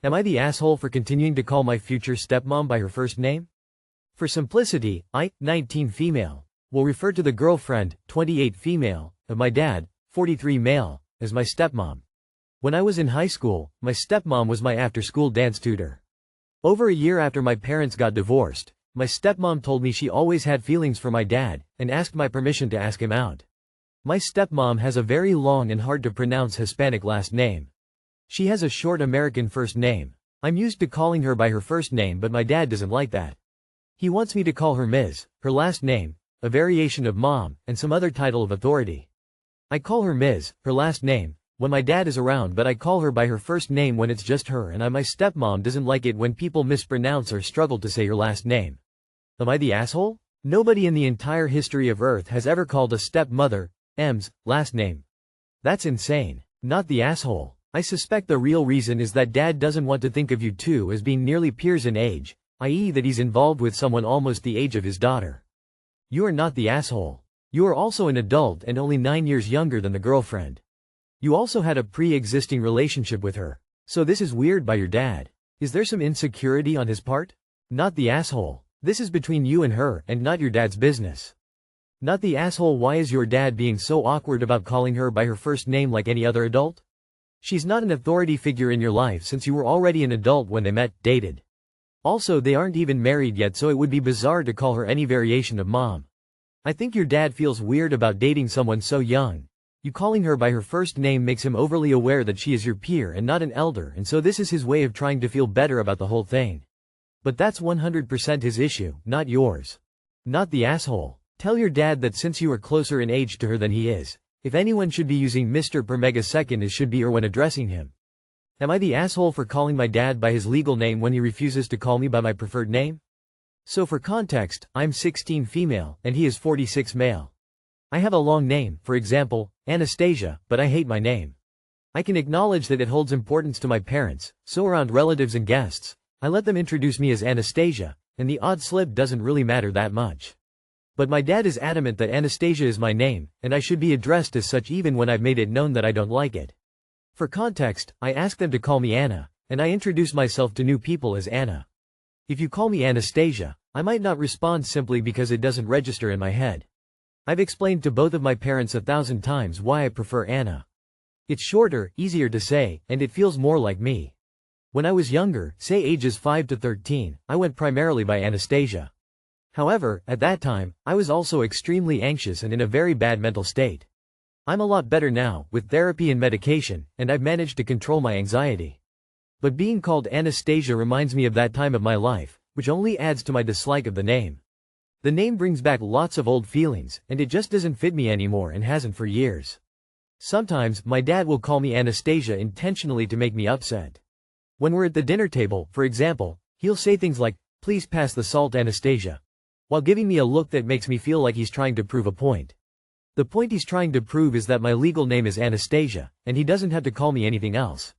Am I the asshole for continuing to call my future stepmom by her first name? For simplicity, I, 19 female, will refer to the girlfriend, 28 female, of my dad, 43 male, as my stepmom. When I was in high school, my stepmom was my after-school dance tutor. Over a year after my parents got divorced, my stepmom told me she always had feelings for my dad, and asked my permission to ask him out. My stepmom has a very long and hard-to-pronounce Hispanic last name. She has a short American first name. I'm used to calling her by her first name, but my dad doesn't like that. He wants me to call her Ms., her last name, a variation of Mom, and some other title of authority. I call her Ms., her last name, when my dad is around, but I call her by her first name when it's just her, and my stepmom doesn't like it when people mispronounce or struggle to say her last name. Am I the asshole? Nobody in the entire history of Earth has ever called a stepmother M's last name. That's insane. Not the asshole. I suspect the real reason is that dad doesn't want to think of you two as being nearly peers in age, i.e. that he's involved with someone almost the age of his daughter. You are not the asshole. You are also an adult and only 9 years younger than the girlfriend. You also had a pre-existing relationship with her. So this is weird by your dad. Is there some insecurity on his part? Not the asshole. This is between you and her, and not your dad's business. Not the asshole. Why is your dad being so awkward about calling her by her first name like any other adult? She's not an authority figure in your life since you were already an adult when they met, dated. Also, they aren't even married yet, so it would be bizarre to call her any variation of Mom. I think your dad feels weird about dating someone so young. You calling her by her first name makes him overly aware that she is your peer and not an elder, and so this is his way of trying to feel better about the whole thing. But that's 100% his issue, not yours. Not the asshole. Tell your dad that since you are closer in age to her than he is, if anyone should be using Mr. per megasecond, it should be her when addressing him. Am I the asshole for calling my dad by his legal name when he refuses to call me by my preferred name? So for context, I'm 16 female, and he is 46 male. I have a long name, for example, Anastasia, but I hate my name. I can acknowledge that it holds importance to my parents, so around relatives and guests, I let them introduce me as Anastasia, and the odd slip doesn't really matter that much. But my dad is adamant that Anastasia is my name, and I should be addressed as such even when I've made it known that I don't like it. For context, I ask them to call me Anna, and I introduce myself to new people as Anna. If you call me Anastasia, I might not respond simply because it doesn't register in my head. I've explained to both of my parents 1,000 times why I prefer Anna. It's shorter, easier to say, and it feels more like me. When I was younger, say ages 5 to 13, I went primarily by Anastasia. However, at that time, I was also extremely anxious and in a very bad mental state. I'm a lot better now, with therapy and medication, and I've managed to control my anxiety. But being called Anastasia reminds me of that time of my life, which only adds to my dislike of the name. The name brings back lots of old feelings, and it just doesn't fit me anymore and hasn't for years. Sometimes, my dad will call me Anastasia intentionally to make me upset. When we're at the dinner table, for example, he'll say things like, "Please pass the salt, Anastasia," while giving me a look that makes me feel like he's trying to prove a point. The point he's trying to prove is that my legal name is Anastasia, and he doesn't have to call me anything else.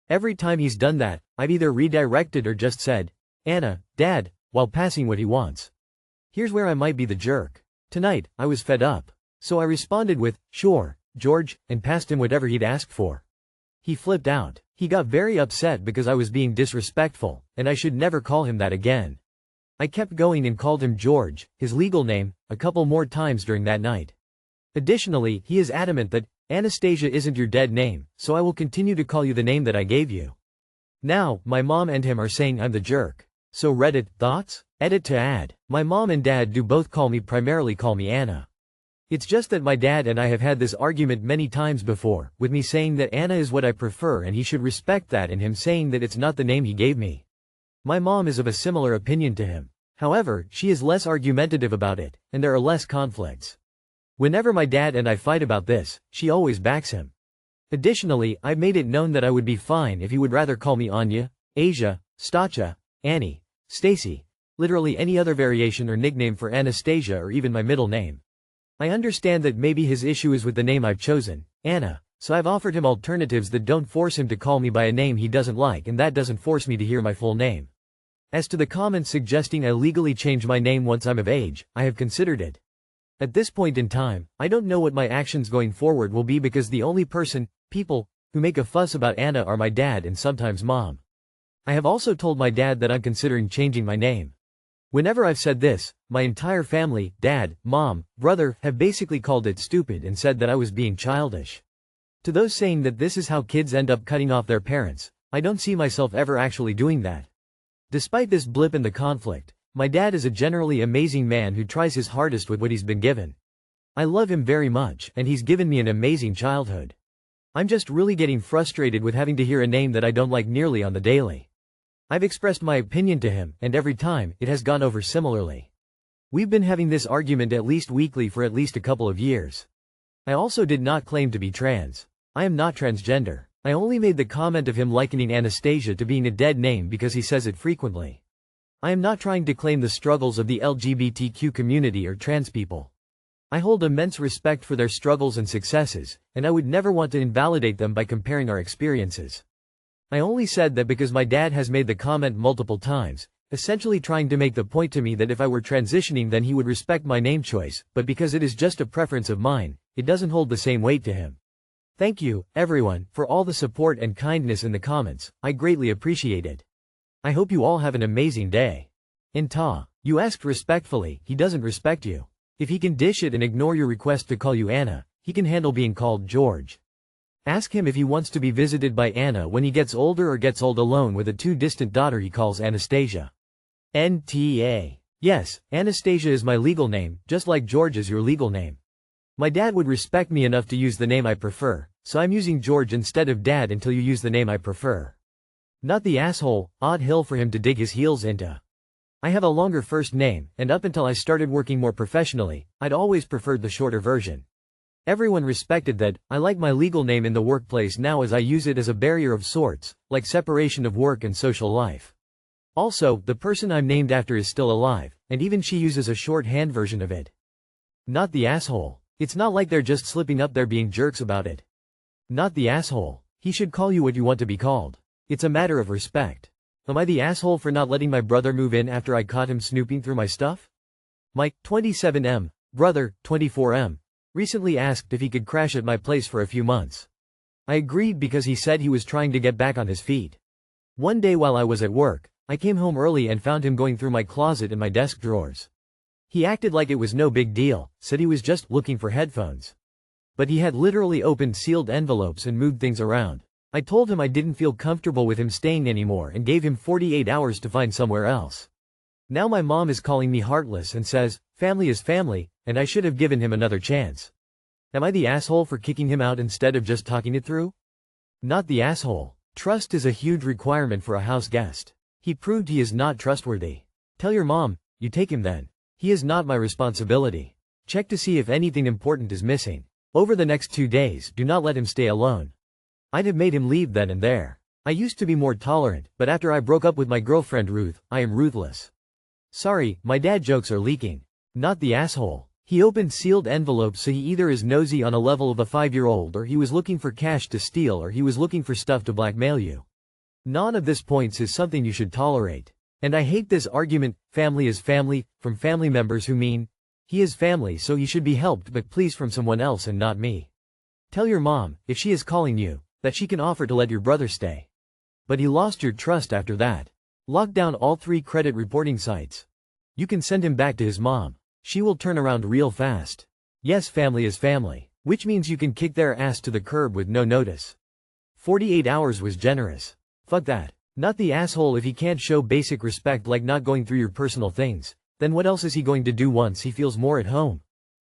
Every time he's done that, I've either redirected or just said, "Anna, Dad," while passing what he wants. Here's where I might be the jerk. Tonight, I was fed up. So I responded with, "Sure, George," and passed him whatever he'd asked for. He flipped out. He got very upset because I was being disrespectful, and I should never call him that again. I kept going and called him George, his legal name, a couple more times during that night. Additionally, he is adamant that Anastasia isn't your dead name, so I will continue to call you the name that I gave you. Now, my mom and him are saying I'm the jerk. So Reddit, thoughts? Edit to add, my mom and dad do both primarily call me Anna. It's just that my dad and I have had this argument many times before, with me saying that Anna is what I prefer and he should respect that, and him saying that it's not the name he gave me. My mom is of a similar opinion to him. However, she is less argumentative about it, and there are less conflicts. Whenever my dad and I fight about this, she always backs him. Additionally, I've made it known that I would be fine if he would rather call me Anya, Asia, Stacha, Annie, Stacy, literally any other variation or nickname for Anastasia or even my middle name. I understand that maybe his issue is with the name I've chosen, Anna, so I've offered him alternatives that don't force him to call me by a name he doesn't like, and that doesn't force me to hear my full name. As to the comments suggesting I legally change my name once I'm of age, I have considered it. At this point in time, I don't know what my actions going forward will be because the only people, who make a fuss about Anna are my dad and sometimes mom. I have also told my dad that I'm considering changing my name. Whenever I've said this, my entire family, dad, mom, brother, have basically called it stupid and said that I was being childish. To those saying that this is how kids end up cutting off their parents, I don't see myself ever actually doing that. Despite this blip in the conflict, my dad is a generally amazing man who tries his hardest with what he's been given. I love him very much, and he's given me an amazing childhood. I'm just really getting frustrated with having to hear a name that I don't like nearly on the daily. I've expressed my opinion to him, and every time, it has gone over similarly. We've been having this argument at least weekly for at least a couple of years. I also did not claim to be trans. I am not transgender. I only made the comment of him likening Anastasia to being a dead name because he says it frequently. I am not trying to claim the struggles of the LGBTQ community or trans people. I hold immense respect for their struggles and successes, and I would never want to invalidate them by comparing our experiences. I only said that because my dad has made the comment multiple times, essentially trying to make the point to me that if I were transitioning then he would respect my name choice, but because it is just a preference of mine, it doesn't hold the same weight to him. Thank you, everyone, for all the support and kindness in the comments. I greatly appreciate it. I hope you all have an amazing day. Inta, you asked respectfully, he doesn't respect you. If he can dish it and ignore your request to call you Anna, he can handle being called George. Ask him if he wants to be visited by Anna when he gets older or gets old alone with a too distant daughter he calls Anastasia. NTA. Yes, Anastasia is my legal name, just like George is your legal name. My dad would respect me enough to use the name I prefer, so I'm using George instead of Dad until you use the name I prefer. Not the asshole, odd hill for him to dig his heels into. I have a longer first name, and up until I started working more professionally, I'd always preferred the shorter version. Everyone respected that. I like my legal name in the workplace now as I use it as a barrier of sorts, like separation of work and social life. Also, the person I'm named after is still alive, and even she uses a shorthand version of it. Not the asshole. It's not like they're just slipping up there being jerks about it. Not the asshole. He should call you what you want to be called. It's a matter of respect. Am I the asshole for not letting my brother move in after I caught him snooping through my stuff? My 27M brother, 24M, recently asked if he could crash at my place for a few months. I agreed because he said he was trying to get back on his feet. One day while I was at work, I came home early and found him going through my closet and my desk drawers. He acted like it was no big deal, said he was just looking for headphones. But he had literally opened sealed envelopes and moved things around. I told him I didn't feel comfortable with him staying anymore and gave him 48 hours to find somewhere else. Now my mom is calling me heartless and says, family is family, and I should have given him another chance. Am I the asshole for kicking him out instead of just talking it through? Not the asshole. Trust is a huge requirement for a house guest. He proved he is not trustworthy. Tell your mom, you take him then. He is not my responsibility. Check to see if anything important is missing. Over the next 2 days, do not let him stay alone. I'd have made him leave then and there. I used to be more tolerant, but after I broke up with my girlfriend Ruth, I am ruthless. Sorry, my dad jokes are leaking. Not the asshole. He opened sealed envelopes so he either is nosy on a level of a 5-year-old or he was looking for cash to steal or he was looking for stuff to blackmail you. None of this points is something you should tolerate. And I hate this argument, family is family, from family members who mean, he is family so he should be helped but please from someone else and not me. Tell your mom, if she is calling you, that she can offer to let your brother stay. But he lost your trust after that. Lock down all 3 credit reporting sites. You can send him back to his mom. She will turn around real fast. Yes, family is family, which means you can kick their ass to the curb with no notice. 48 hours was generous. Fuck that. Not the asshole if he can't show basic respect like not going through your personal things, then what else is he going to do once he feels more at home?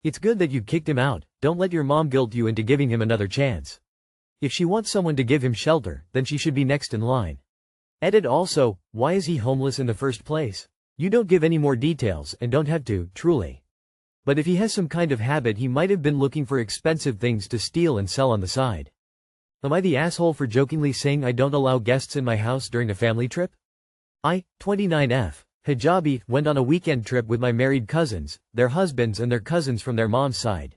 It's good that you kicked him out, don't let your mom guilt you into giving him another chance. If she wants someone to give him shelter, then she should be next in line. Edit also, why is he homeless in the first place? You don't give any more details and don't have to, truly. But if he has some kind of habit he might have been looking for expensive things to steal and sell on the side. Am I the asshole for jokingly saying I don't allow guests in my house during a family trip? I, 29F, hijabi, went on a weekend trip with my married cousins, their husbands and their cousins from their mom's side.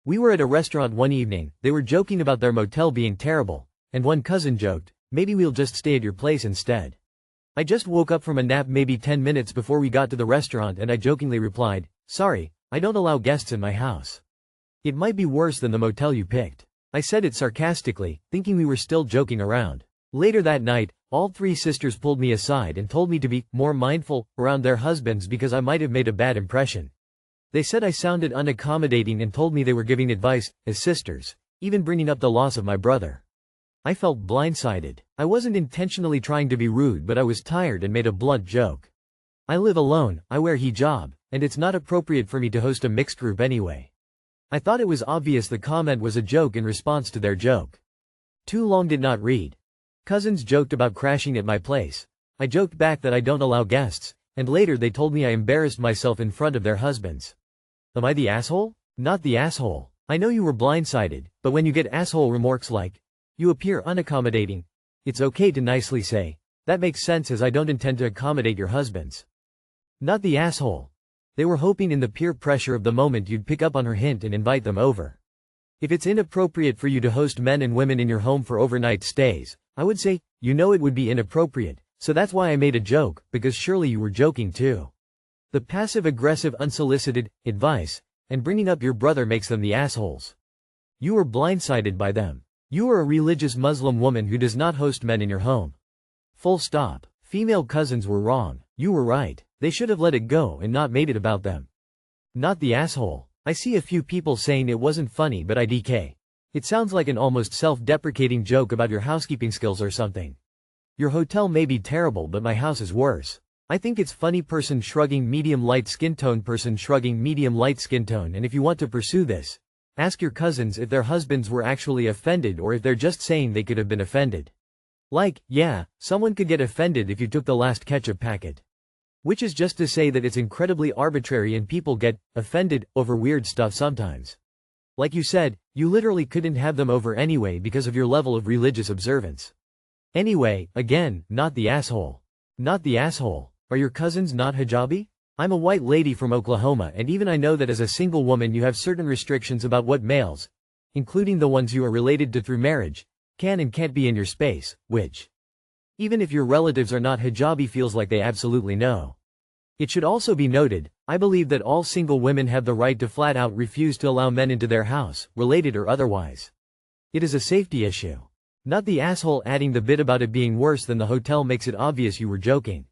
We were at a restaurant one evening, they were joking about their motel being terrible, and one cousin joked, maybe we'll just stay at your place instead. I just woke up from a nap maybe 10 minutes before we got to the restaurant and I jokingly replied, sorry, I don't allow guests in my house. It might be worse than the motel you picked. I said it sarcastically, thinking we were still joking around. Later that night, all three sisters pulled me aside and told me to be more mindful around their husbands because I might have made a bad impression. They said I sounded unaccommodating and told me they were giving advice, as sisters, even bringing up the loss of my brother. I felt blindsided. I wasn't intentionally trying to be rude, but I was tired and made a blunt joke. I live alone, I wear hijab, and it's not appropriate for me to host a mixed group anyway. I thought it was obvious the comment was a joke in response to their joke. Too long did not read. Cousins joked about crashing at my place. I joked back that I don't allow guests, and later they told me I embarrassed myself in front of their husbands. Am I the asshole? Not the asshole. I know you were blindsided, but when you get asshole remarks like, "You appear unaccommodating," it's okay to nicely say, "That makes sense as I don't intend to accommodate your husbands." Not the asshole. They were hoping in the peer pressure of the moment you'd pick up on her hint and invite them over. If it's inappropriate for you to host men and women in your home for overnight stays, I would say, you know it would be inappropriate, so that's why I made a joke, because surely you were joking too. The passive-aggressive unsolicited advice and bringing up your brother makes them the assholes. You were blindsided by them. You are a religious Muslim woman who does not host men in your home. Full stop. Female cousins were wrong. You were right. They should have let it go and not made it about them. Not the asshole. I see a few people saying it wasn't funny but IDK. It sounds like an almost self-deprecating joke about your housekeeping skills or something. Your hotel may be terrible but my house is worse. I think it's funny person shrugging medium light skin tone person shrugging medium light skin tone, and if you want to pursue this, ask your cousins if their husbands were actually offended or if they're just saying they could have been offended. Like, yeah, someone could get offended if you took the last ketchup packet. Which is just to say that it's incredibly arbitrary and people get offended over weird stuff sometimes. Like you said, you literally couldn't have them over anyway because of your level of religious observance. Anyway, again, not the asshole. Not the asshole. Are your cousins not hijabi? I'm a white lady from Oklahoma and even I know that as a single woman you have certain restrictions about what males, including the ones you are related to through marriage, can and can't be in your space, which, even if your relatives are not hijabi, feels like they absolutely know. It should also be noted, I believe that all single women have the right to flat out refuse to allow men into their house, related or otherwise. It is a safety issue. Not the asshole. Adding the bit about it being worse than the hotel makes it obvious you were joking.